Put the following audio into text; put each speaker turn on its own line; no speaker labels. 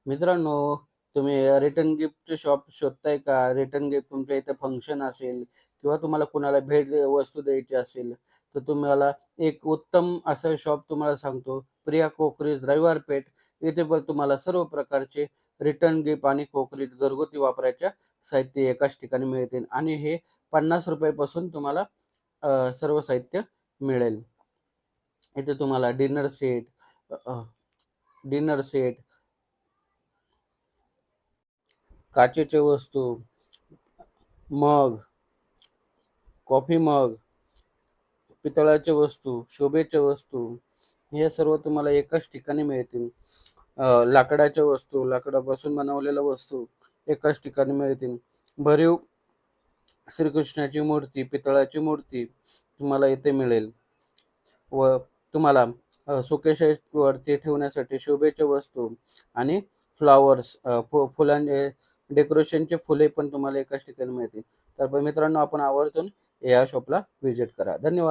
मित्रांनो, तुम्ही return गिफ्टचे shop शोधताय का? रिटर्न गिफ्ट तुमच्या इथे फंक्शन असेल किंवा तुम्हाला कुणाला वस्तू द्यायची असेल, तर तुम्हाला एक उत्तम असं शॉप तुम्हाला सांगतो. प्रिया कोकरीज रविवार पेठ. इथे पण तुम्हाला सर्व प्रकारचे रिटर्न गिफ्ट आणि कोकरीज घरगुती वापरायच्या साहित्य एकाच ठिकाणी मिळतील आणि हे ₹50 पासून तुम्हाला सर्व साहित्य मिळेल. इथे तुम्हाला डिनर सेट, काचेचे वस्तू, मग, कॉफी मग, पितळाच्या वस्तू, शोभेच्या वस्तू हे सर्व तुम्हाला एकाच ठिकाणी मिळतील. लाकडाच्या वस्तू, लाकडापासून बनवलेल्या वस्तू एकाच ठिकाणी मिळतील. भरीव श्रीकृष्णाची मूर्ती, पितळाची मूर्ती तुम्हाला इथे मिळेल व तुम्हाला शोकेसवरती ठेवण्यासाठी शोभेच्या वस्तू आणि फ्लॉवर्स फुलांचे डेकोरेशनचे फुले पण तुम्हाला एकाच ठिकाणी मिळतील. तर मित्रांनो, आपण आवर्जून या शॉपला व्हिजिट करा. धन्यवाद.